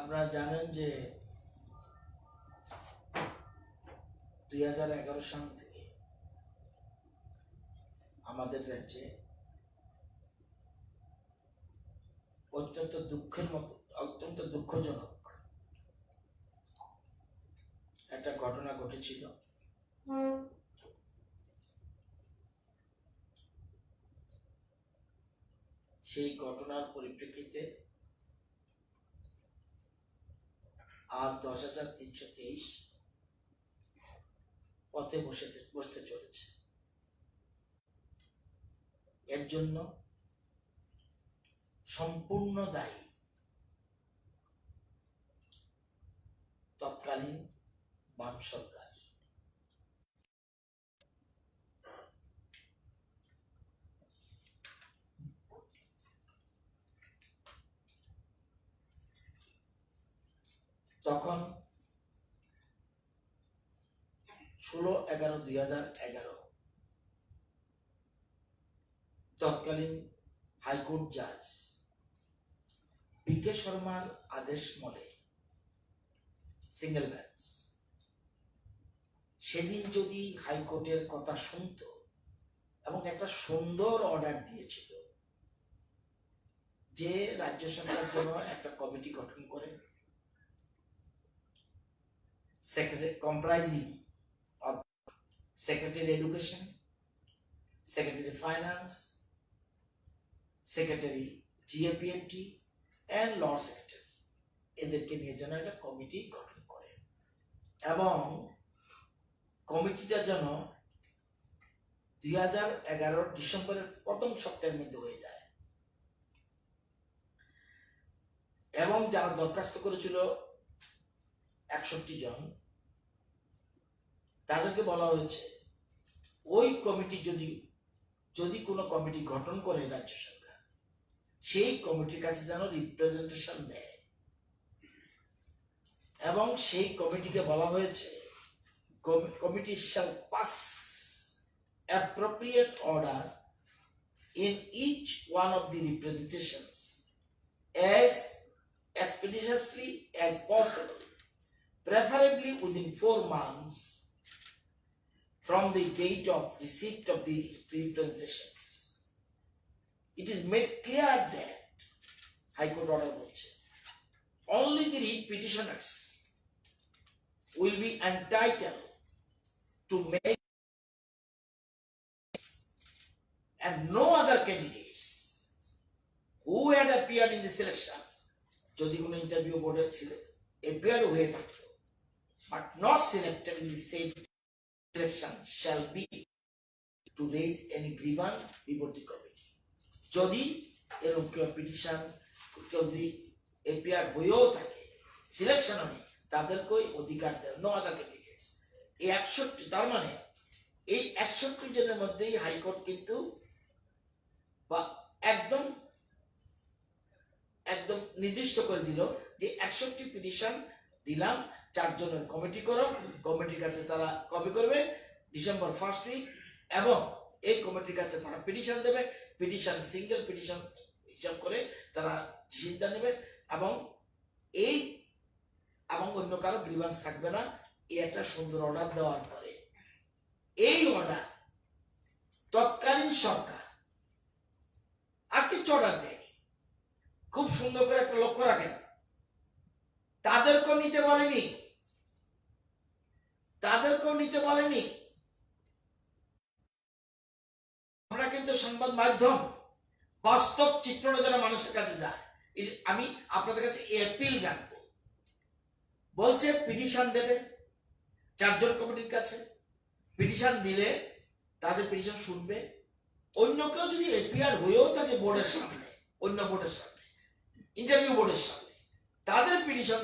আপনারা জানেন যে 2011 সাল থেকে আমাদের রাজ্যে অত্যন্ত দুঃখজনক একটা ঘটনা ঘটেছিল। সেই ঘটনার পরিপ্রেক্ষিতে আর 10,323 পথে বসতে চলেছে। এর জন্য সম্পূর্ণ দায়ী তৎকালীন বাম সরকার। তখন 16/11/2011 তৎকালীন হাইকোর্ট জাজ পি.কে. শর্মার আদেশ মলে সিঙ্গেল বেঞ্চ সেদিন যদি হাইকোর্টের কথা শুনত এবং একটা সুন্দর অর্ডার দিয়েছিল যে রাজ্য সরকার যেন একটা কমিটি গঠন করে comprising of Secretary Education, Secretary Finance, Secretary GAPMT and Law Secretary এদেরকে নিয়ে যেন একটা কমিটি গঠন করে এবং কমিটিটা যেন 2011 ডিসেম্বরের প্রথম সপ্তাহের মধ্যে হয়ে যায়। এবং যারা দরখাস্ত করেছিল 61 জন, তাদেরকে বলা হয়েছে ওই কমিটি যদি কোনো কমিটি গঠন করে রাজ্য সরকার, সেই কমিটির কাছে যেন রিপ্রেজেন্টেশন দেয় এবং সেই কমিটিকে বলা হয়েছে committee shall pass appropriate order in each one of the representations as expeditiously as possible, preferably within 4 months from the date of receipt of the representations. It is made clear that High Court order only the petitioners will be entitled to make and no other candidates who had appeared in the selection, যদি কোনো interview বোর্ডে ছিল appeared হয়ে থাকতো but not selected in the same selection shall be to raise any grievance before the committee. যদি এরকম কেউ petition যদি appeared হয়েও থাকে সিলেকশন নেই, তাদেরকেই অধিকার দেয়, নো আদার ক্যান্ডিডেটস। এই 61, তার মানে এই 61 জনের মধ্যেই হাইকোর্ট কিন্তু বা একদম নির্দিষ্ট করে দিল যে 61 পিটিশন দিলাম, 4 জনের কমিটি করো, কমিটির কাছে তারা কপি করবে ডিসেম্বর 1st উইক এবং এই কমিটির কাছে তারা পিটিশন দেবে, পিটিশন সিঙ্গেল পিটিশন হিসাব করে তারা ডিসিশন নেবে এবং অন্য কারো গ্রিভান্স থাকবে না। এই একটা সুন্দর অর্ডার দেওয়ার পরে এই অর্ডার তৎকালীন সরকার আর কিছু অর্ডার দেয়নি। খুব সুন্দর করে একটা লক্ষ্য রাখেন, তাদেরকেও নিতে বলেনি। আমরা কিন্তু সংবাদ মাধ্যম বাস্তব চিত্রটা যেন মানুষের কাছে যায়, আমি আপনাদের কাছে অ্যাপিল রাখবো। বলছে পিটিশন দেবে 4 জন কমিটির কাছে, পিটিশন দিলে তাদের পিটিশন শুনবে, অন্য কেউ যদি এপিআর হয়েও থাকে বোর্ডের সামনে, অন্য বোর্ডের সামনে, ইন্টারভিউ বোর্ডের সামনে, তাদের পিটিশন,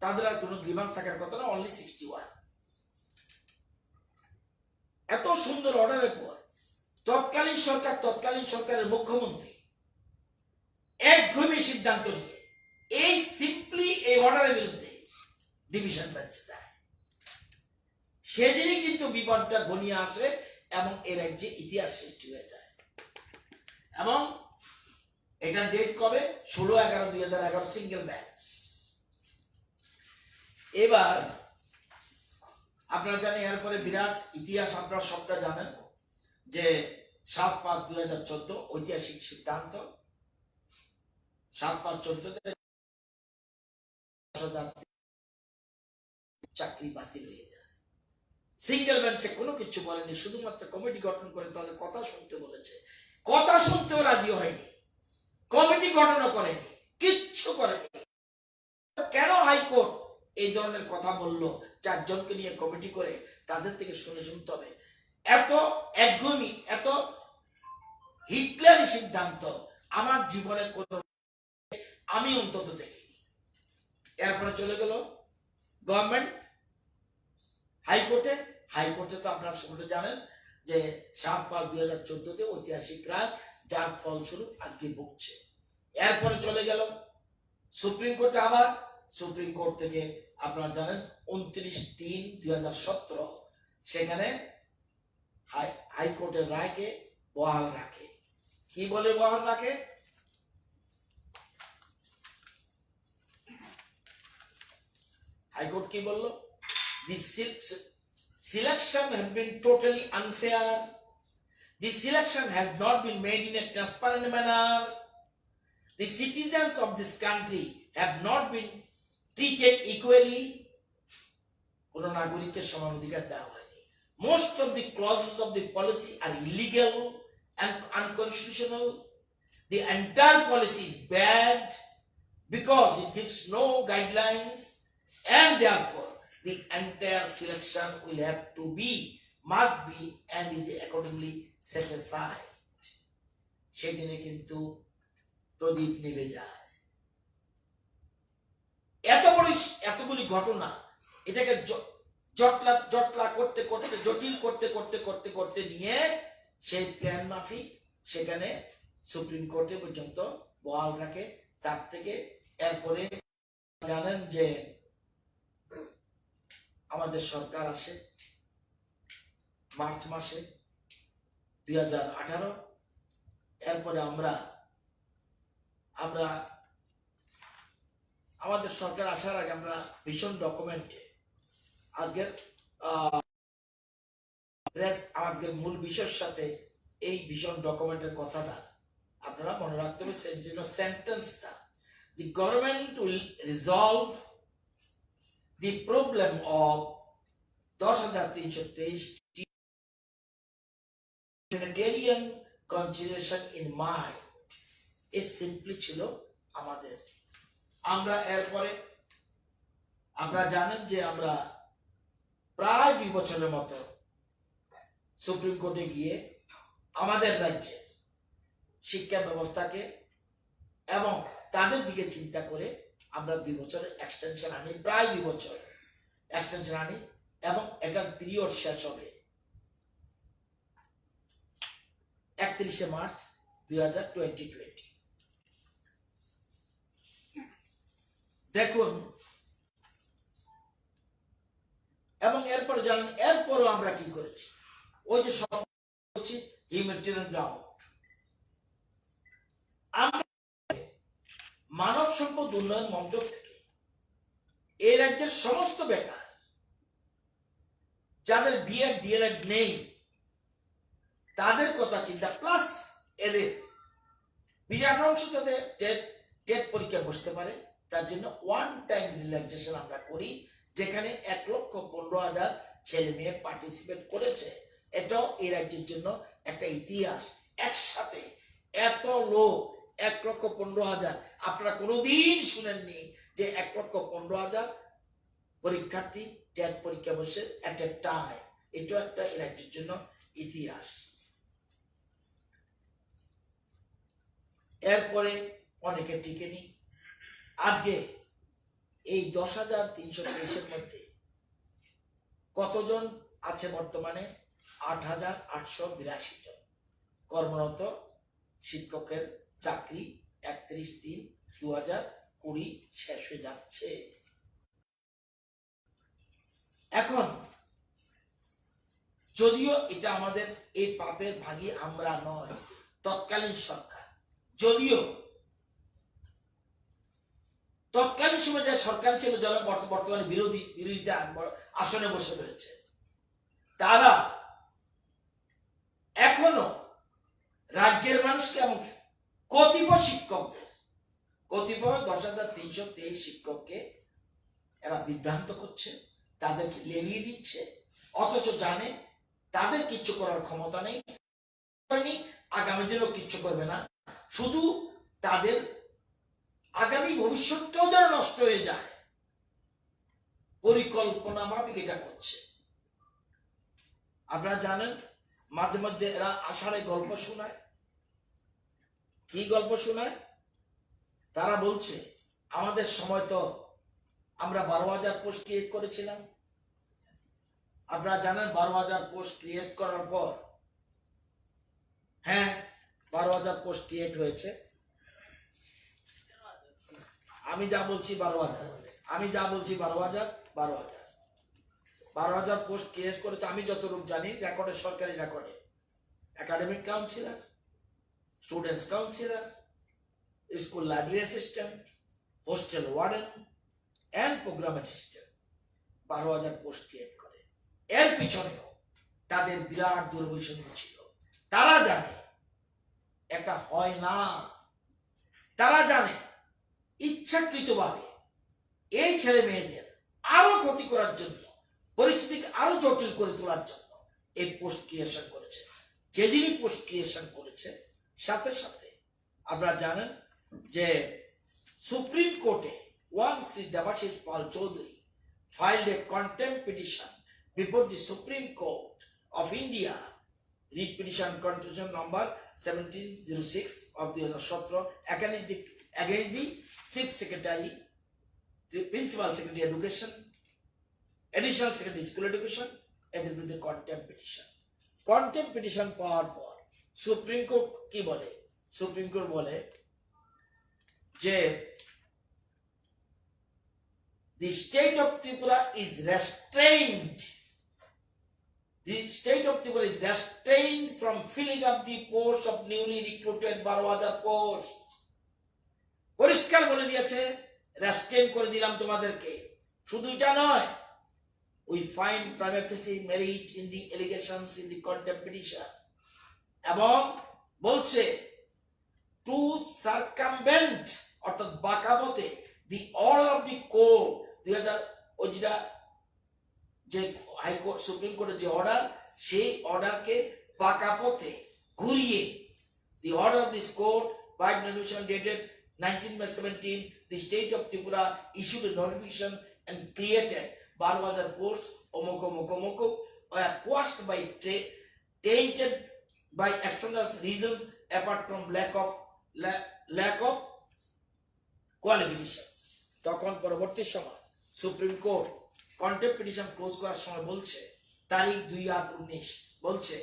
তাদের আর কোনো গ্রিভান্স থাকার কথা না, অনলি 61। এত সুন্দর অর্ডারের পর তৎকালীন সরকারের মুখ্যমন্ত্রী একঘেয়েমি সিদ্ধান্ত নিয়ে এই সিম্পলি এই অর্ডারের বিরুদ্ধে ডিভিশন বেঞ্চে যায়। সেদিনই কিন্তু বিপদটা ঘনিয়ে আসে এবং এর রাজ্যে ইতিহাস সৃষ্টি হয়ে যায়। এবং এটা ডেট কবে? 16/11/2011 সিঙ্গেল বেঞ্চ। এবার আপনারা জানেন এরপরে বিরাট ইতিহাস, আপনারা সবটা জানেন যে 7/5/2014 ঐতিহাসিক সিদ্ধান্ত। 7/5/14 চাকরি বাতিল হয়ে যায়। সিঙ্গেল বেঞ্চে কোনো কিছু বলেনি, শুধুমাত্র কমিটি গঠন করে তাদের কথা শুনতে বলেছে। কথা শুনতেও রাজি হয়নি, কমিটি গঠন করেনি, কিচ্ছু করেনি। কেন হাইকোর্ট এই ধরনের কথা বললো? 4 জনকে নিয়ে কমিটি করে তাদের থেকে শুনতে হবে। এত একগুমি, এত হিটলারি সিদ্ধান্ত আমার জীবনে কোনো, আমি অন্তত দেখিনি। এরপরে চলে গেল গভর্নমেন্ট হাইকোর্টে। হাইকোর্টে তো আপনারা সকলে জানেন যে 7/5/2014 ঐতিহাসিক রায়, যার ফলস্বরূপ আজকে ভুগছে। এরপরে চলে গেল সুপ্রিম কোর্টে। আবার সুপ্রিম কোর্ট থেকে আপনারা জানেন 29/3/2017 সেখানে হাইকোর্টের রায়কে বহাল রাখে। কি বলে বহাল রাখে? হাইকোর্ট কি বলল? This selection has been totally unfair. This selection has not been made in a transparent manner. The citizens of this country have not been treated equally. কোন নাগরিকের সমান অধিকার দেওয়া হয়নি। Most of the clauses of the policy are illegal and unconstitutional. The entire policy is bad because it gives no guidelines, and therefore the entire selection will have to be, must be, and is accordingly set aside. সেদিনে কিন্তু প্রদীপ নিভে যায়। এতগুলি ঘটনা, এটাকে জটলা করতে করতে, জটিল করতে করতে করতে করতে নিয়ে সেই প্ল্যান মাফিক সেখানে সুপ্রিম কোর্টে পর্যন্ত বহাল রাখে। তার থেকে এরপরে জানেন যে আমাদের সরকার আসে মার্চ মাসে 2018। এরপরে আমরা আমাদের সরকার আসার আগে আমরা ভীষণ ডকুমেন্টে আজকের মূল বিষয়ের সাথে এই ভীষণ ডকুমেন্টের কথাটা আপনারা মনে রাখতে হবে। সেন্টেন্সটা, the government will resolve the problem of 10,323 humanitarian consideration in mind. এই সিম্পলি ছিল আমাদের। আমরা এরপরে আপনারা জানেন যে আমরা প্রায় 2 বছরের মতো সুপ্রিম কোর্টে গিয়ে আমাদের রাজ্যের শিক্ষা ব্যবস্থাকে এবং তাদের দিকে চিন্তা করে আমরা 2 বছরের এক্সটেনশন আনি, প্রায় 2 বছর এক্সটেনশন আনি, এবং এটার পিরিয়ড শেষ হবে 31শে মার্চ 2020। দেখুন, এবং এরপর জানেন এরপরও আমরা কি করেছি। ওই যে সব হিউম্যানিটেরিয়ান গ্রাউন্ড, আমরা মানব সম্পদ উন্নয়ন মন্ত্রক থেকে এই রাজ্যের সমস্ত বেকার যাদের বিএড ডিএলএড নেই তাদের কথা চিন্তা, প্লাস এদের বিরাট অংশ যাতে টেট পরীক্ষা বসতে পারে, তার জন্য ওয়ান টাইম রিল্যাক্সেশন আমরা করি, যেখানে 1,15,000 ছেলে মেয়ে পার্টিসিপেট করেছে। এটাও এই রাজ্যের জন্য একটা ইতিহাস। একসাথে এত লোক, 1,15,000, আপনারা কোনোদিন শুনেননি যে 1,15,000 পরীক্ষার্থী টেট পরীক্ষা বসে এট এ টাইম। এটাও একটা এই রাজ্যের জন্য ইতিহাস। এরপরে অনেকে টিকেনি। আজকে এই 10,323-এর মধ্যে কতজন আছে বর্তমানে? 8,882 জন কর্মরত শিক্ষকের চাকরি 31/3/2020 শেষ হয়ে যাচ্ছে। এখন যদিও এটা আমাদের এই পাপের ভাগী আমরা নয়, তৎকালীন সরকার যদিও তৎকালীন সময় যে সরকার ছিল যারা বর্তমানে বিরোধিতা আসনে বসে রয়েছে, তারা এখনো রাজ্যের মানুষকে এমনকি কতিপয় শিক্ষকদের, কতিপয় 10,323 শিক্ষককে এরা বিভ্রান্ত করছে, তাদেরকে লেলিয়ে দিচ্ছে, অথচ জানে তাদের কিচ্ছু করার ক্ষমতা নেই, আগামী দিনেও কিচ্ছু করবে না, শুধু তাদের আগামী ভবিষ্যৎটাও যেন নষ্ট হয়ে যায় পরিকল্পনা মাফিক এটা করছে। আপনারা জানেন মাঝে মধ্যে এরা আষাঢ়ে গল্প শোনায়। কি গল্প শোনায়? তারা বলছে আমাদের সময় তো আমরা 12,000 পোস্ট ক্রিয়েট করেছিলাম। আপনারা জানেন 12,000 পোস্ট ক্রিয়েট করার পর, হ্যাঁ 12,000 পোস্ট ক্রিয়েট হয়েছে। আমি যা বলছি 12,000, আমি যা বলছি 12,000, 12,000 পোস্ট ক্রিয়েট করেছে আমি যতটুকু জানি, রেকর্ডে, সরকারি রেকর্ডে। Academic counsellor, students counsellor, school library assistant, hostel warden and programme assistant 12,000 post create করে। এর পিছনেও তাদের বিরাট দুর্বৈষম্য ছিল। তারা জানে এটা হয় না, তারা জানে ইচ্ছাকৃতভাবে এই ছেলে মেয়েদের আরো ক্ষতি করার জন্য, পরিস্থিতিকে আরো জটিল করে তোলার জন্য এই পোস্ট ক্রিয়েশন করেছে। যেদিনই পোস্ট ক্রিয়েশন করেছে, সাথে সাথে আপনারা জানেন যে সুপ্রিম কোর্টে one Shri Debashis Pal Chowdhury filed a contempt petition before the Supreme Court of India, read petition constitution number 1706 of 2017 against the Chief Secretary, the Principal Secretary Education, Additional Secretary School Education, and the contempt petition. Contempt petition পাওয়ার পর supreme court কি বলে? Supreme court বলে যে the state of Tripura is restrained. The state of Tripura is restrained from filling up the posts of newly recruited 12,000 posts. পরিষ্কার বলে দিয়েছে, restrain করে দিলাম তোমাদেরকে। শুধু এটা নয়, we find prima facie merit in the allegations in the contempt petition, এবং বলছে to circumvent অর্থাৎ বাঁকাবতে the order of the court 2000 যে হাইকোর্ট সুপ্রিম কোর্টের যে অর্ডার, সেই অর্ডারকে বাঁকা পথে ঘুরিয়ে the order of this court by notification dated 19 May 17, the state of Tripura issued a notification and created 12,000 posts were quashed by tainted by extraneous reasons apart from lack of qualifications. তখন পরবর্তী সময় supreme court contempt petition close করার সময় বলছে, তারিখ 2/8/19 বলছে,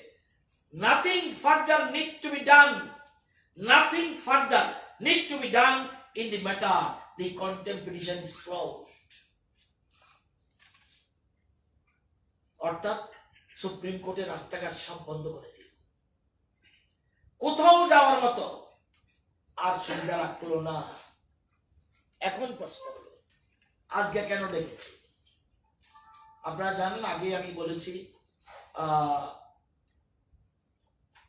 nothing further need to be done, nothing further need to be done in the matter, the contempt petition is closed. অর্থাৎ supreme কোর্টের রাস্তাঘাট সব বন্ধ করে দিল, কোথাও যাওয়ার মতো আর সুবিধা রাখলো না। এখন প্রশ্ন হলো আজকে কেন ডেকেছি? আপনারা জানেন, আগে আমি বলেছি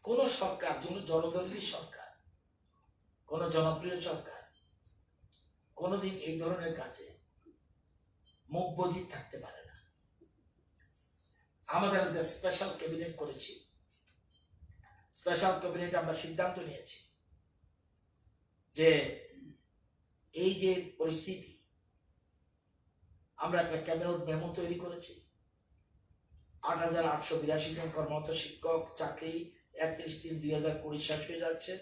কোন সরকার, যেন জনদলীয় সরকার, কোন জনপ্রিয় সরকার কোনদিন এই ধরনের কাজে মুখ বধির থাকতে পারে না। আমাদের আজকে স্পেশাল ক্যাবিনেট করেছি, স্পেশাল ক্যাবিনেট আমরা সিদ্ধান্ত নিয়েছি যে এই যে পরিস্থিতি, আমরা একটা ক্যাবিনেট মেমো তৈরি করেছি। 8,882 জন কর্মরত শিক্ষক চাকরি 31/3/2020 শেষ হয়ে যাচ্ছে,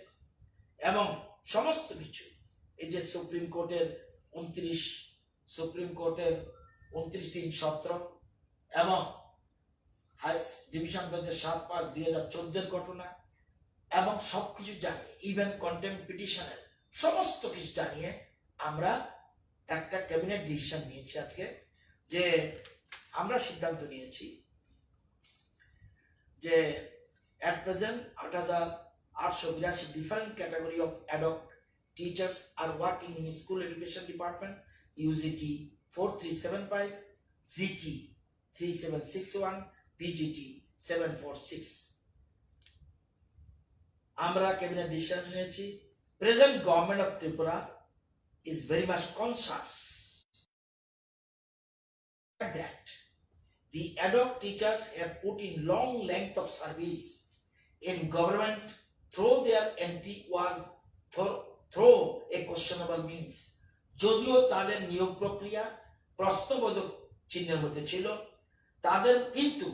এবং সমস্ত কিছু এই যে সুপ্রিম কোর্টের 29/3/17 এবং ডিভিশন বেঞ্চের 7/5/2014 ঘটনা, এবং সবকিছু জানিয়ে, ইভেন কন্টেম্প্ট পিটিশনের সমস্ত কিছু জানিয়ে আমরা একটা ক্যাবিনেট ডিসিশন নিয়েছি আজকে, যে আমরা সিদ্ধান্ত নিয়েছি যে at present 8,882 different category of ad hoc teachers are working in school education department UGT 4375, GT 3761, PGT 746. আমরা ক্যাবিনেট ডিসিশন নিয়েছি। Present government of Tripura is very much conscious that the ad hoc teachers have put in long length of service in government through their entry was through a questionable means. যদিও তাদের নিয়োগ প্রক্রিয়া প্রশ্নবোধক চিহ্নের মধ্যে ছিল, তাদের কিন্তু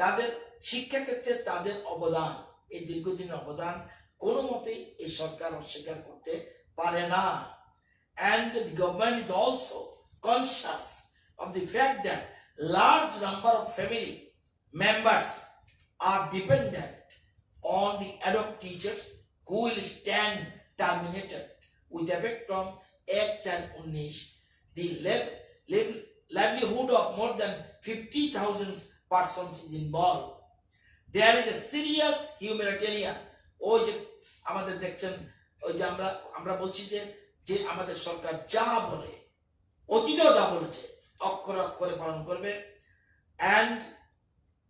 তাদের শিক্ষাক্ষেত্রে তাদের অবদান, এই দীর্ঘদিনের অবদান কোনো মতেই এই সরকার অস্বীকার করতে পারে না। And the government is also conscious of the fact that large number of family members are dependent on the ad hoc teachers who will stand terminated with effect from 1/4/19. The livelihood of more than 50,000 persons is involved. There is a serious humanitarian. ওই যে আমাদের দেখছেন, ওই যে আমরা বলছি যে আমাদের সরকার যা বলে, অতীতেও যা বলেছে অক্ষরে অক্ষরে পালন করবে। And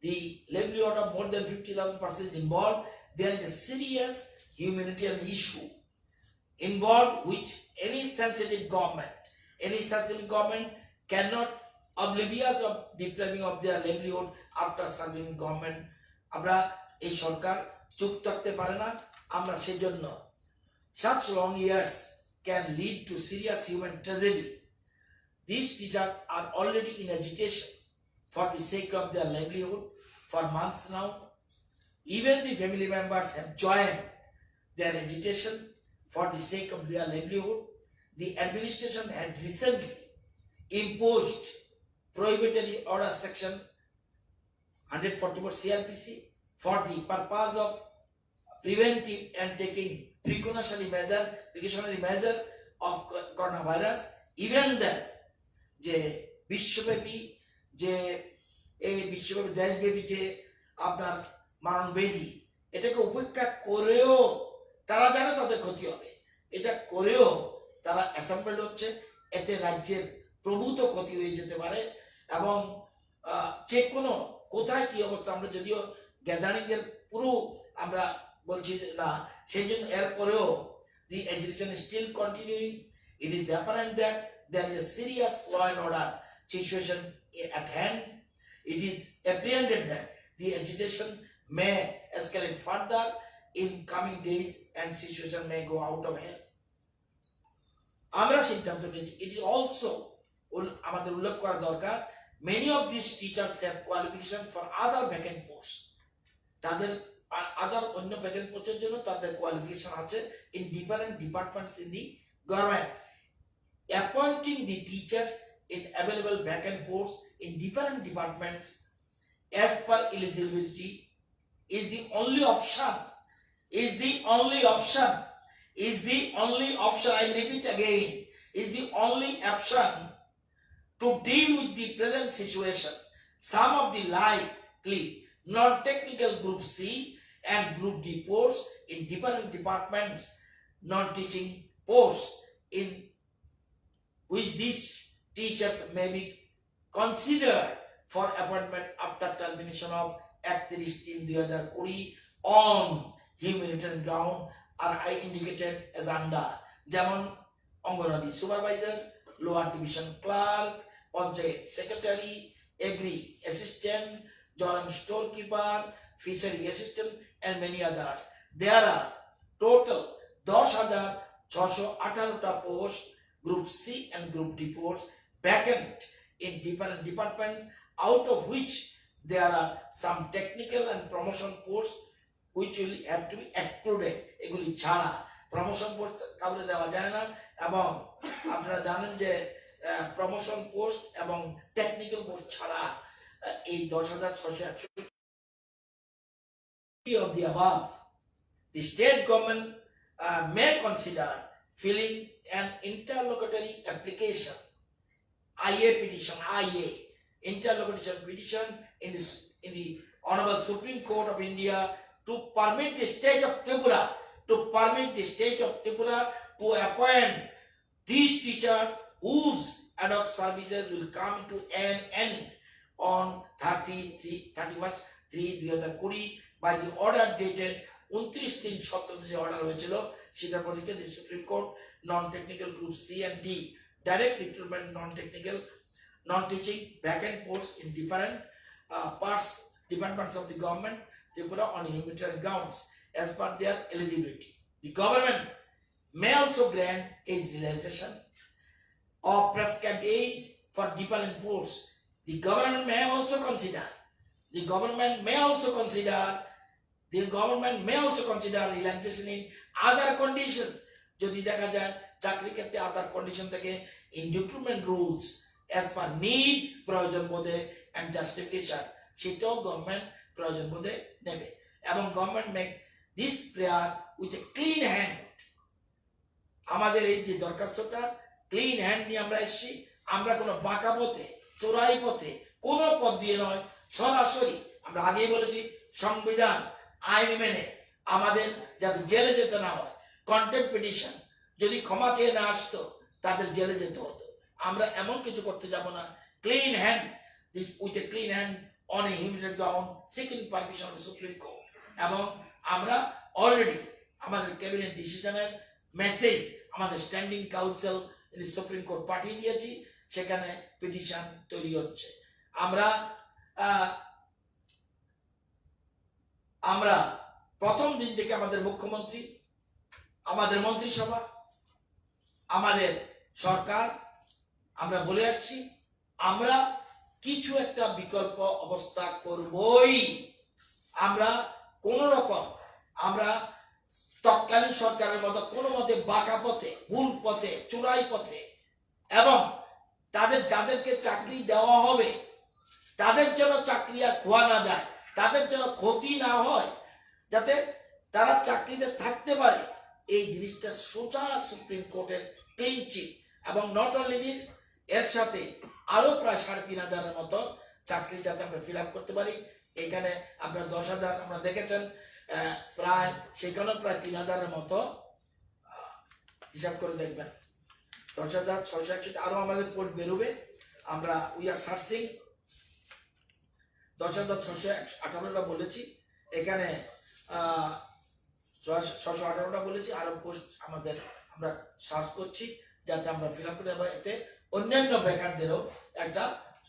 the livelihood of more than 50,000 persons is involved. There is a serious humanitarian issue involved which any sensitive government cannot oblivious of depriving of their livelihood after serving government. আমরা এই সরকার চুপ থাকতে পারে না। আমরা সেজন্য such long years can lead to serious human tragedy. These teachers are already in agitation for the sake of their livelihood for months now. Even the family members have joined their agitation for the sake of their livelihood. The administration had recently imposed prohibitory order section 144 CRPC for the purpose of preventive and taking precautionary measure of coronavirus. Even then, যে বিশ্বব্যাপী দেশব্যাপী যে আপনার মারণব্যাধি, এটাকে উপেক্ষা করেও তারা জানে তাদের ক্ষতি হবে, এটা করেও তারা অ্যাসেম্বলড হচ্ছে। এতে রাজ্যের প্রভূত ক্ষতি হয়ে যেতে পারে এবং যে কোনো কোথায় কি অবস্থা, আমরা যদিও গ্যাদারিং এর পুরো আমরা বলছি না, সেই জন্য এরপরেও the agitation is still continuing. It is apparent that there is a serious law and order situation at hand. It is apprehended that the agitation may escalate further in coming days and situation may go out of hand. আমরা সিদ্ধান্ত নিয়েছি, it is also আমাদের উল্লেখ করা দরকার, many of these teachers have qualification for other vacant posts. তাদের আদার অন্য vacant পোস্টের জন্য তাদের কোয়ালিফিকেশন আছে in different departments in the government. Appointing the teachers in available vacant posts in different departments as per eligibility is the only option. I repeat again, is the only option to deal with the present situation. Some of the likely non-technical Group C and Group D posts in different departments, non-teaching posts in which these teachers may be considered for appointment after termination of 31/3/2020 on humanitarian ground are indicated as under, যেমন anganwadi supervisor, lower division clerk, panchayat secretary, agri assistant, joint storekeeper, fishery assistant and many others. There are total 10,618 posts, Group C and Group D posts vacant in different departments, out of which there are some technical and promotion posts which will have to be excluded. এগুলি ছাড়া promotion post কাউকে দেওয়া যায় না, এবং আপনারা জানেন যে প্রমোশন পোস্ট এবং টেকনিক্যাল পোস্ট ছাড়া এই 10,661 of the above, the state government may consider filling an interlocutory application, interlocutory petition in the Honorable Supreme Court of India to permit the state of Tripura to appoint these teachers whose ad hoc services will come to an end on 31/3/2020 by the order dated 29/3/17 যে order হয়েছিল সেটার পরিপ্রেক্ষিতে the Supreme Court non-technical group C and D direct recruitment non-technical non-teaching vacant posts in different departments of the government Tripura on humanitarian grounds as per their eligibility. The government may also grant age relaxation of prescribed age for different posts. The government may also consider relaxation in other conditions. যদি দেখা যায় চাকরি ক্ষেত্রে আদার condition থেকে in recruitment rules as per need প্রয়োজন বোধে and justification সেটাও government প্রয়োজন বোধে নেবে এবং government make this prayer with a clean hand. আমাদের এই যে দরখাস্তটা ক্লিন হ্যান্ড নিয়ে আমরা এসেছি, আমরা কোনো বাঁকা পথে চোরাই পথে কোনো পথ দিয়ে নয়, সরাসরি আমরা আগেই বলেছি সংবিধান আইন মেনে আমাদের যাতে জেলে যেতে না হয়, কন্টেম্প পিটিশন যদি ক্ষমা চেয়ে না আসতো তাদের জেলে যেতে হতো। আমরা এমন কিছু করতে যাব না, clean hand this with a clean hand on a humanitarian ground seeking permission of the Supreme Court এবং আমরা অলরেডি আমাদের ক্যাবিনেট ডিসিশনের মেসেজ আমাদের standing council in the supreme court পাঠিয়ে দিয়েছি, সেখানে পিটিশন তৈরি হচ্ছে। আমরা প্রথম দিন থেকে আমাদের মুখ্যমন্ত্রী, আমাদের মন্ত্রিসভা, আমাদের সরকার আমরা বলে আসছি আমরা কিছু একটা বিকল্প অবস্থা করবই। আমরা কোন রকম আমরা তৎকালীন সরকারের মতো কোনো মতে বাঁকা পথে ভুল পথে চোরাই পথে এবং তাদের যাদেরকে চাকরি দেওয়া হবে তাদের যেন চাকরি আর খোয়া না যায়, তাদের যেন ক্ষতি না হয়, যাতে তারা চাকরিতে থাকতে পারে, এই জিনিসটা সোজা সুপ্রিম কোর্টের ক্লিন চিট এবং নট অনলি দিস এর সাথে আরো প্রায় ৩,৫০০ মতো চাকরি যাতে আমরা ফিল আপ করতে পারি। এখানে আপনার ১০,০০০ আমরা দেখেছেন, প্রায় সেখানেও প্রায় ৩,০০০ মতো হিসাব করে দেখবেন, ১০,৬৬১ আরো আমাদের পোস্ট বেরোবে। আমরা উই আর সার্চিং ১০,৬১৮টা বলেছি, এখানে ৬১৮টা বলেছি, আরো পোস্ট আমাদের আমরা সার্চ করছি যাতে আমরা ফিল আপ করতে পারি, এতে অন্যান্য বেকারদেরও একটা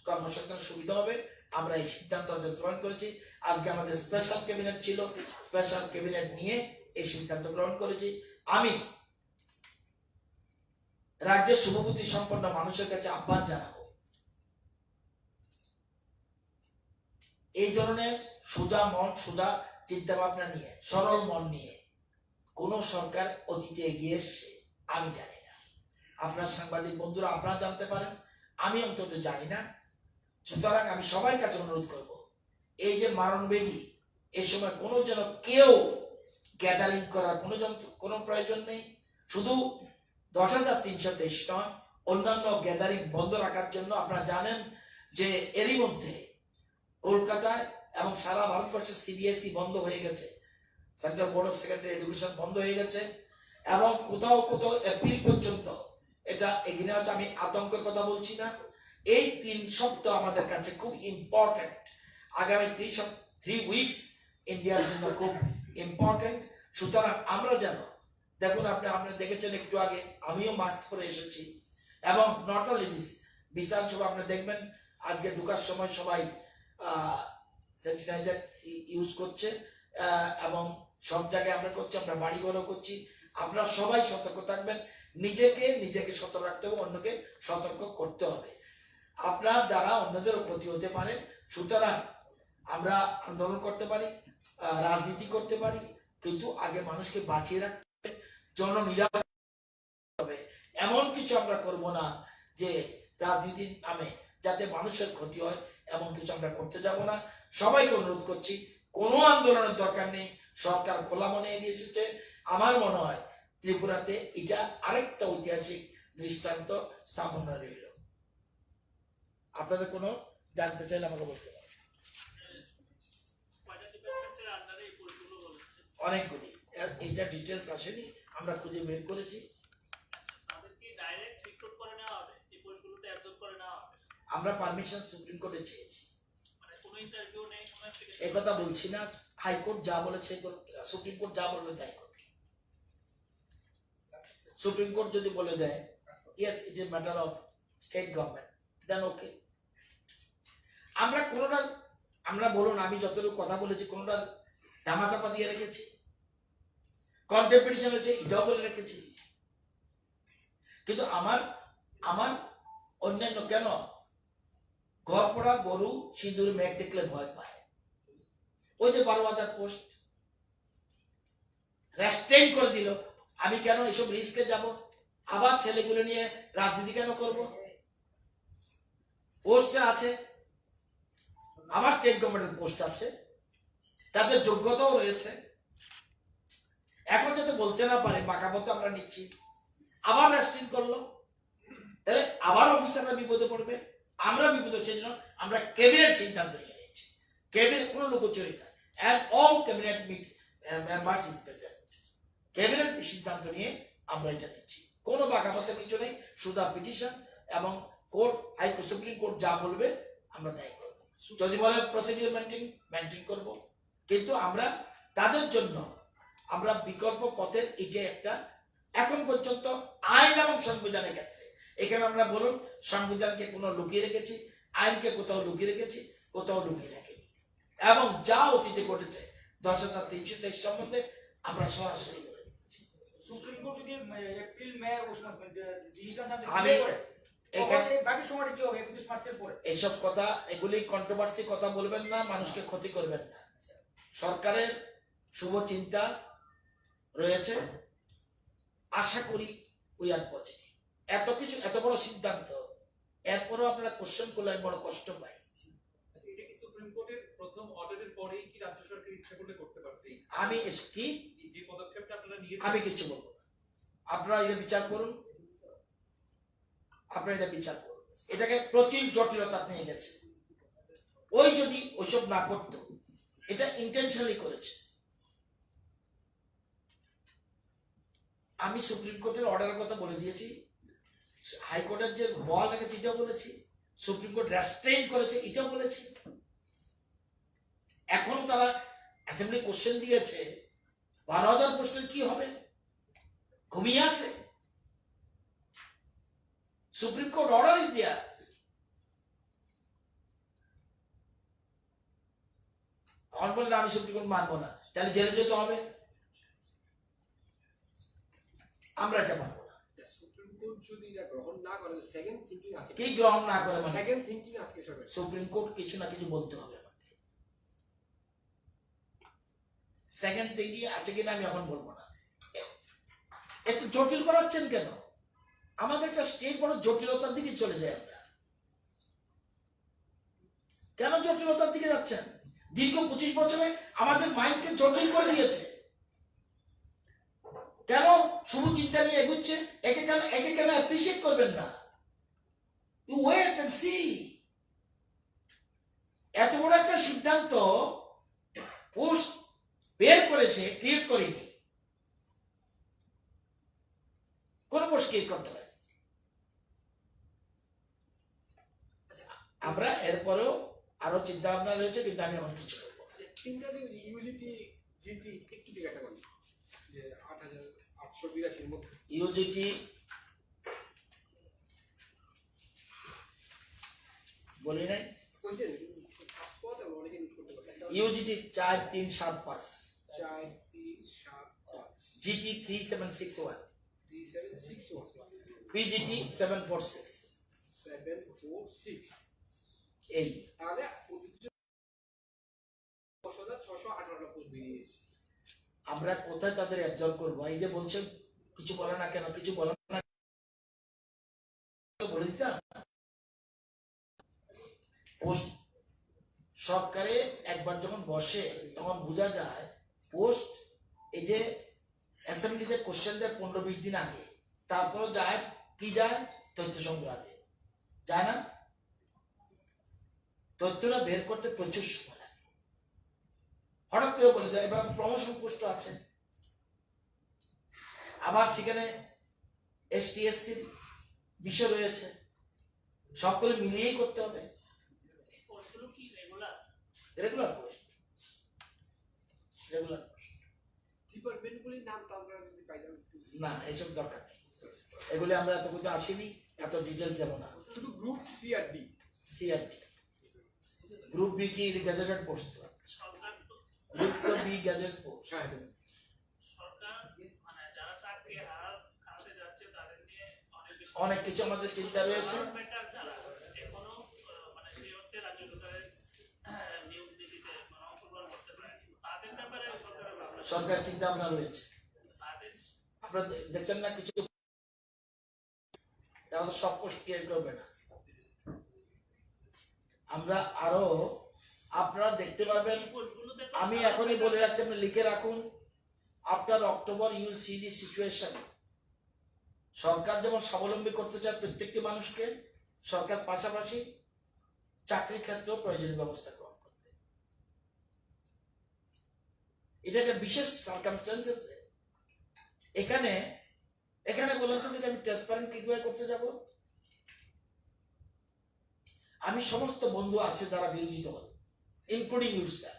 কর্মসংস্থানের সুবিধা হবে। আমরা এই সিদ্ধান্ত গ্রহণ করেছি। আজকে আমাদের স্পেশাল ক্যাবিনেট ছিল, স্পেশাল ক্যাবিনেট নিয়ে এই সিদ্ধান্ত গ্রহণ করেছি। আমি রাজ্যের শুভবুদ্ধি সম্পন্ন মানুষের কাছে আহ্বান জানাবো, এই ধরনের সোজা মন সোজা চিন্তা ভাবনা নিয়ে সরল মন নিয়ে কোন সরকার অতীতে এগিয়ে এসছে আমি জানি না। আপনার সাংবাদিক বন্ধুরা আপনারা জানতে পারেন, আমি অন্তত জানি না। সুতরাং আমি সবার কাছে অনুরোধ করব, এই যে মারণবেদী এই সময় কোনো যেন কেউ গ্যাদারিং করার কোনো প্রয়োজন নেই। শুধু ১০,৩২৩ নয়, অন্যান্য গ্যাদারিং বন্ধ রাখার জন্য আপনারা জানেন যে এরই মধ্যে কলকাতায় এবং সারা ভারতবর্ষে সিবিএসই বন্ধ হয়ে গেছে, central board of secondary education বন্ধ হয়ে গেছে এবং কোথাও কোথাও এপ্রিল পর্যন্ত এটা এগিয়ে নেওয়া হচ্ছে। আমি আতঙ্কের কথা বলছি না, এই ৩ সপ্তাহ আমাদের কাছে খুব ইম্পর্টেন্ট। আগামী 3 উইকস ইন্ডিয়ার জন্য খুব ইম্পর্টেন্ট। সুতরাং আমরা যেন দেখুন, আপনি দেখেছেন একটু আগে আমিও মাস্ক পরে এসেছি এবং নট অনলি দিস, বিধানসভা আপনি দেখবেন আজকে ঢোকার সময় সবাই স্যানিটাইজার ইউজ করছে এবং সব জায়গায় আমরা করছি, আমরা বাড়িঘরও করছি। আপনারা সবাই সতর্ক থাকবেন, নিজেকে সতর্ক রাখতে হবে, অন্যকে সতর্ক করতে হবে। আপনার দ্বারা অন্যদেরও ক্ষতি হতে পারে। সুতরাং আমরা আন্দোলন করতে পারি, রাজনীতি করতে পারি, কিন্তু আগে মানুষকে বাঁচিয়ে রাখতে হবে, জননিরাপদ হবে। এমন কিছু আমরা করব না যে রাজনীতির নামে যাতে মানুষের ক্ষতি হয়, এমন কিছু আমরা করতে যাব না। সবাইকে অনুরোধ করছি, কোনো আন্দোলনের দরকার নেই, সরকার খোলা মনে এগিয়ে এসেছে। আমার মনে হয় ত্রিপুরাতে এটা আরেকটা ঐতিহাসিক দৃষ্টান্ত স্থাপন রইল। আপনাদের কোনো জানতে চাইলে আমাকে বলতে পারেন। অনেকগুলি, এটা ডিটেলস আসেনি, আমরা খুঁজে বের করেছি। আমরা পারমিশন সুপ্রিম কোর্টে চেয়েছি, মানে কোনো ইন্টারভিউ নেই, কোনো এই কথা বলছি না। হাইকোর্ট যা বলেছে, সুপ্রিম কোর্ট যা বলবে তাই করবে। সুপ্রিম কোর্ট যদি বলে দেয় yes it is matter of state government, then okay. আমরা কোনোটা, আমরা বলুন আমি যতটুকু কথা বলেছি কোনোটা ধামাচাপা দিয়ে রেখেছি, কন্টেম্পিটিশন হচ্ছে এটাও বলে রেখেছি। কিন্তু আমার আমার অন্যান্য কেন ঘর পড়া গরু সিঁদুর মেঘ দেখলে ভয় পায়, ওই যে 12,000 পোস্ট রেস্ট্রেইন করে দিল, আমি কেন এসব রিস্কে যাব, আবার ছেলেগুলো নিয়ে রাজনীতি কেন করব? পোস্টে আছে, আমার স্টেট গভর্নমেন্টের পোস্ট আছে, তাদের যোগ্যতাও রয়েছে। এখন যাতে বলতে না পারে বাঁকা মতো আমরা নিচ্ছি, আবার রেস্ট্রেইন করলো, তাহলে আবার অফিসাররা বিপদে পড়বে, আমরা বিপদে। সেই জন্য আমরা ক্যাবিনেট সিদ্ধান্ত নিয়ে নিয়েছি, ক্যাবিনেট কোনো লুকোচুরি না, and all cabinet members is present, cabinet সিদ্ধান্ত নিয়ে আমরা এটা নিচ্ছি, কোনো বাঁকা পথে কিছু নেই, সুদা পিটিশন এবং কোর্ট, হাইকোর্ট, সুপ্রিম কোর্ট যা বলবে আমরা তাই করব। যদি বলে প্রসিডিউর মেনটেন করব, কিন্তু আমরা তাদের জন্য আমরা বিকল্প পথের এটা একটা, এখন পর্যন্ত আইন এবং সংবিধানের ক্ষেত্রে এখানে আমরা বলুন সংবিধানকে কোনো লুকিয়ে রেখেছি, আইনকে কোথাও লুকিয়ে রেখেছি, কোথাও লুকিয়ে রাখিনি, এবং যা অতীতে ঘটেছে 10,323 সম্বন্ধে আমরা সরাসরি বলে দিচ্ছি। সুপ্রিম কোর্ট যদি এপ্রিল মে ডিসিশন আমি এখানে বাকি সময়টা কি হবে 21 মার্চের পরে? এইসব কথা, এগুলি কন্ট্রোভার্সি কথা বলবেন না, মানুষকে ক্ষতি করবেন না। সরকারের শুভ চিন্তা রয়েছে, আশা করি উই আর পজিটিভ। এত কিছু, এত বড় সিদ্ধান্ত, এরপরও আপনারা কোশ্চেন করলে আমি বড় কষ্ট পাই। এটা কি সুপ্রিম কোর্টের প্রথম অর্ডারের পরেই কি রাজ্য সরকার ইচ্ছা করলে করতে পারবে? আমি কি যে পদক্ষেপটা আপনারা নিয়েছেন, আমি কিছু বলবো না, আপনারা এটা বিচার করুন, আপনারা এটা বিচার করুন। এটাকে প্রচুর জটিলতা নিয়ে গেছে। ওই যদি ওইসব না করতো, এটা ইন্টেনশনালি করেছে। আমি সুপ্রিম কোর্টের অর্ডারের কথা বলে দিয়েছি, হাইকোর্টের যে বল রেখেছে এটাও বলেছি, সুপ্রিম কোর্ট রেস্ট্রেইন করেছে এটাও বলেছি। এখন তারা অ্যাসেম্বলি কোশ্চেন দিয়েছে 12,000 পোস্টের কি হবে, ঘুমিয়ে আছে। Supreme court order is there. এখন বললে আমি সুপ্রিম কোর্ট মানবো না, তাহলে জেলে যেতে হবে, আমরা এটা মানবো না। সুপ্রিম কোর্ট যদি এটা গ্রহণ না করে, সেকেন্ড থিংকিং আছে, কি গ্রহণ না করে মানে সেকেন্ড থিংকিং আজকে সরকার, সুপ্রিম কোর্ট কিছু না কিছু বলতে হবে আমাকে। সেকেন্ড থিংকিং আছে কিনা আমি এখন বলবো না। এত জটিল করাচ্ছেন কেন? আমাদের একটা স্টেট বড় জটিলতার দিকে চলে যায়। আমরা কেন জটিলতার দিকে যাচ্ছেন? দীর্ঘ 25 বছরে আমাদের মাইন্ডকে জটিল করে দিয়েছে। কেন শুভ চিন্তা নিয়ে এগুচ্ছে? একে কেন অ্যাপ্রিসিয়েট করবেন না? You wait and see. এত বড় একটা সিদ্ধান্ত পোস্ট বের করেছে, ক্রিয়েট করেনি। কোন পোস্ট ক্রিয়েট করতে হয়? আমরা এরপরেও আরো চিন্তা ভাবনা রয়েছে, কিন্তু আমি এখন কিছু করবো না। চিন্তা যে ইউজিটি জিটি একটু জিজ্ঞাসা করি যে 8,882 মধ্যে ইউজিটি বলি নাই, কইছেন পাসপোর্ট এবং অনেকে ইউজ করতে পারছে। ইউজিটি 4375, 4375 জিটি 3761, 3761 পিজিটি 746। 746 এই তাহলে 10,618 পোস্ট বেরিয়েছে। আমরা কোথায় তাদের অ্যাবজর্ব করবো? এই যে বলছে কিছু বলে না কেন, কিছু বলে না বলে দিতাম। পোস্ট সরকারে একবার যখন বসে তখন বোঝা যায় পোস্ট, এই যে অ্যাসেম্বলিতে কোশ্চেন দেয় 15-20 দিন আগে, তারপরে যায় কি যায় তথ্য সংগ্রহে যায় না, তথ্যটা বের করতে প্রচুর সময় লাগে। হঠাৎ করে বলে যায় এবার প্রমোশন পোস্ট আছে, আবার সেখানে এসটিএসসির বিষয় রয়েছে, সবগুলো মিলিয়েই করতে হবে। এই পোস্টগুলো কি রেগুলার? রেগুলার পোস্ট, রেগুলার ডিপার্টমেন্টগুলির নামটা আমরা যদি পাইতাম একটু। না, এসব দরকার নেই। এগুলি আমরা এত কিন্তু আসিনি, এত ডিটেল যাব না। শুধু গ্রুপ সি আর ডি। সিআরটি গ্রুপ বি কি গ্যাজেটেড পোস্ট, সরকার তো গ্রুপ তো বি গ্যাজেট পোস্ট। সরকার মানে যারা চাকরি হারাতে যাচ্ছে তাদের নিয়ে অনেক বেশি অনেক কিছু আমাদের চিন্তা রয়েছে। গভর্নমেন্টাল যারা এখনো মানে সেই অর্থে রাজ্য সরকারের নিয়োগ নীতিতে মানে অংশগ্রহণ করতে পারে তাদের ব্যাপারে সরকারের ভাবনা সরকার চিন্তা ভাবনা রয়েছে। তাদের আপনারা দেখছেন না কিছু, তারা তো সব পোস্ট ক্লিয়ার করবে না। আমরা আরো, আপনারা দেখতে পারবেন, পোস্টগুলোতে আমি এখনই বলে রাখছি, আপনি লিখে রাখুন, after October you will see the situation. সরকার যেমন স্বাবলম্বী করতে চায় প্রত্যেকটি মানুষকে, সরকার পাশাপাশি চাকরির ক্ষেত্রেও প্রয়োজনীয় ব্যবস্থা গ্রহণ করবে। এটা একটা বিশেষ সার্কামস্ট্যান্সেস। এখানে এখানে বলুন তো দেখি, আমি ট্রান্সপারেন্ট কিভাবে করতে যাব? আমি সমস্ত বন্ধু আছে যারা বিরোধী দল, ইনক্লুডিং ইউ স্যার,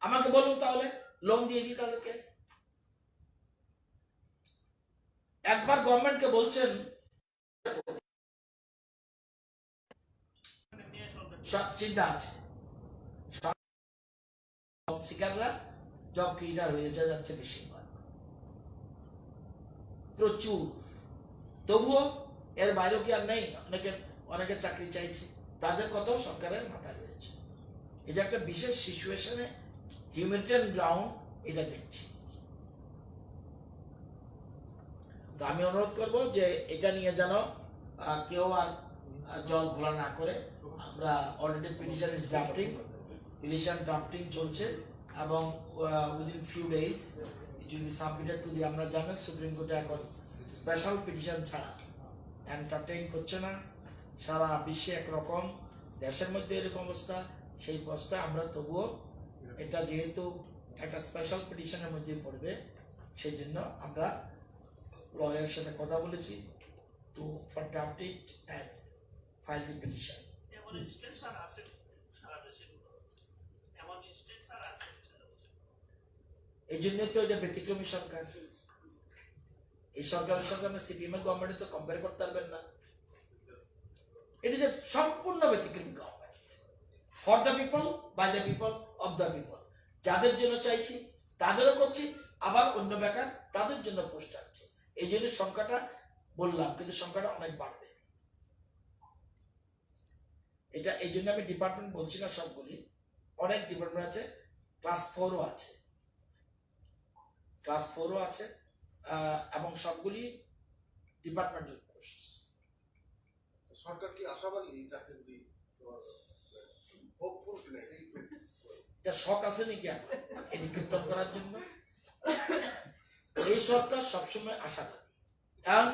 আমাকে বলুন তাহলে লোন দিয়ে দিই তাদেরকে। একবার গভর্নমেন্টকে বলছেন, নিয়ে সরকার সব চিন্তা আছে, জব সিকাররা জব ক্রিয়েটার হয়ে যাচ্ছে বেশিরভাগ, প্রচুর। তবুও এর বাইরেও কি আর নেই? অনেকে চাকরি চাইছে, তাদের কথাও সরকারের মাথায় রয়েছে। এটা একটা বিশেষ সিচুয়েশনে হিউম্যানিটেরিয়ান গ্রাউন্ড, এটা দেখছি। তো আমি অনুরোধ করব যে এটা নিয়ে যেন কেউ আর জল ঘোলা না করে। আমরা already petition is drafting, petition drafting চলছে এবং within few days it will be submitted to the, আমরা জানেন সুপ্রিম কোর্টে এখন স্পেশাল পিটিশন ছাড়া এন্টারটেইন করছে না। সারা বিশ্বে একরকম, দেশের মধ্যে এরকম অবস্থা, সেই অবস্থায় আমরা তবুও এটা যেহেতু একটা স্পেশাল পিটিশনের মধ্যে পড়বে, সেই জন্য আমরা লয়ারের সাথে কথা বলেছি to for draft it and file the petition. এমন ইনস্টেন্স আর আছে সারা দেশে, এমন ইনস্টেন্স আর আছে সারা দেশে। এই জন্যই তো এটা ব্যতিক্রমী সরকার। এই সরকারের সঙ্গে সিপিএম এর গভর্নমেন্ট তো কম্পেয়ার করতে পারবেন না। ইট ইজ এ সম্পূর্ণ ব্যতিক্রমী government, for the people, by the people, of the people. যাদের জন্য চাইছি তাদেরও করছি, আবার অন্য বেকার তাদের জন্য পোস্ট আছে। এই জন্য সংখ্যাটা বললাম, কিন্তু সংখ্যাটা অনেক বাড়বে। এটা এই জন্য আমি ডিপার্টমেন্ট বলছি না সবগুলি, অনেক ডিপার্টমেন্ট আছে, ক্লাস 4ও আছে, ক্লাস 4ও আছে, এবং সবগুলি ডিপার্টমেন্টাল পোস্ট। সরকার কি আশাবাদী এই চাকরিগুলি হোপফুল কিনা এটাই এটা শখ আছে নাকি আমার এটি কীর্তন করার জন্য? এই সরকার সবসময় আশাবাদী এবং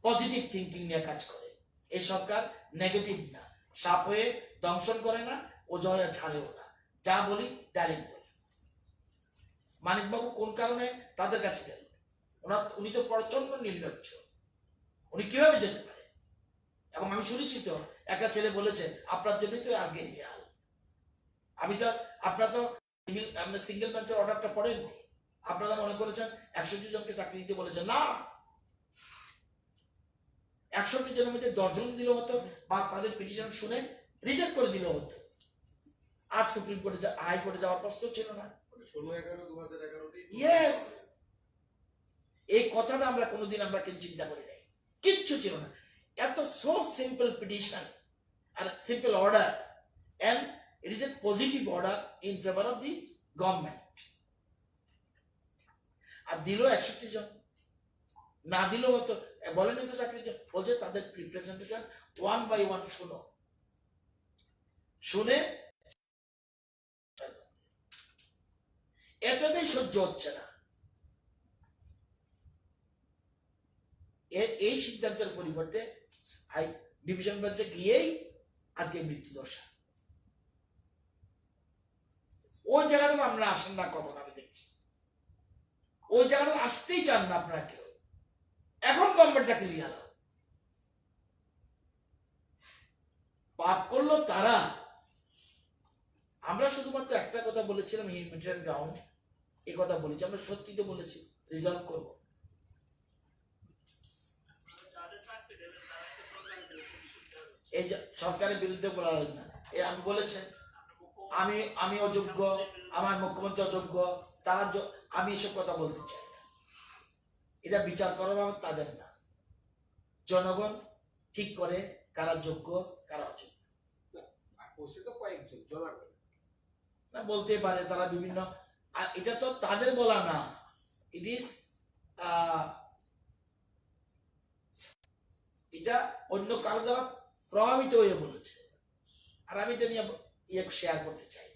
পজিটিভ থিঙ্কিং নিয়ে কাজ করে। এই সরকার নেগেটিভ না, সাপ হয়ে দংশন করে না, ও জয় ছাড়েও না, যা বলি ডাইরেক্ট বলি। মানিকবাবু কোন কারণে তাদের কাছে গেল? উনি তো প্রচন্ড নির্লজ্জ, উনি কিভাবে যেতে পারে? এবং আমি শুনেছি তো একটা ছেলে বলেছে, আপনার জন্যই তো আজকে এই হাল। আমি তো, আপনারা তো সিঙ্গেল বেঞ্চের অর্ডারটা পড়েননি, আপনারা মনে করেছেন 61 জনকে চাকরি দিতে বলেছেন। না, 61 জনের মধ্যে 10 জন দিলেও হতো, বা তাদের পিটিশন শুনে রিজেক্ট করে দিলেও হতো, আর সুপ্রিম কোর্টে হাইকোর্টে যাওয়ার প্রশ্ন ছিল না। 16/11/2011 ইয়েস, এই কথাটা আমরা কোনোদিন আমরা কেউ চিন্তা করি নাই, কিচ্ছু ছিল না। এত সো সিম্পল পিটিশন আর simple order, and it is a positive order in favour of the government. আর দিল 61 জন, না দিলেও হতো, বলেনি তো চাকরি বলছে তাদের রিপ্রেজেন্টেটিভ 1 by 1 শুনো, শুনে এটাতেই সহ্য হচ্ছে না। এই সিদ্ধান্তের পরিবর্তে ডিভিশন বেঞ্চে গিয়েই আজকে মৃত্যু দশা। ওই জায়গাটা আমরা আসেন না কখন, আমি দেখছি ওই জায়গাটা আসতেই চান না আপনারা কেউ। এখন গভর্নমেন্ট চাকরি দিয়ে দাও, পাপ করলো তারা। আমরা শুধুমাত্র একটা কথা বলেছিলাম, হিউম্যানিটেরিয়ান গ্রাউন্ড, এই কথা বলেছি, আমরা সত্যি তো বলেছি রিজলভ করব। যাদের চাকরি দেবেন তারাই তো সরকারের বিরুদ্ধে বিশুদ্ধ হচ্ছে। এই যে সরকারের বিরুদ্ধে বলা যায় না, এই আমি বলেছেন আমি অযোগ্য, আমার মুখ্যমন্ত্রী অযোগ্য, তারা আমি এসব কথা বলতে চাই না। এটা বিচার করার আমার তাদের না, জনগণ ঠিক করে কারা যোগ্য কারা অযোগ্য। আর পোস্টে তো কয়েকজন জনগণ না বলতে পারে তারা বিভিন্ন, আর এটা তো তাদের বলা না, ইট ইজ এটা অন্য কারো দ্বারা প্রভাবিত হয়ে বলেছে। আর আমি এটা নিয়ে শেয়ার করতে চাই।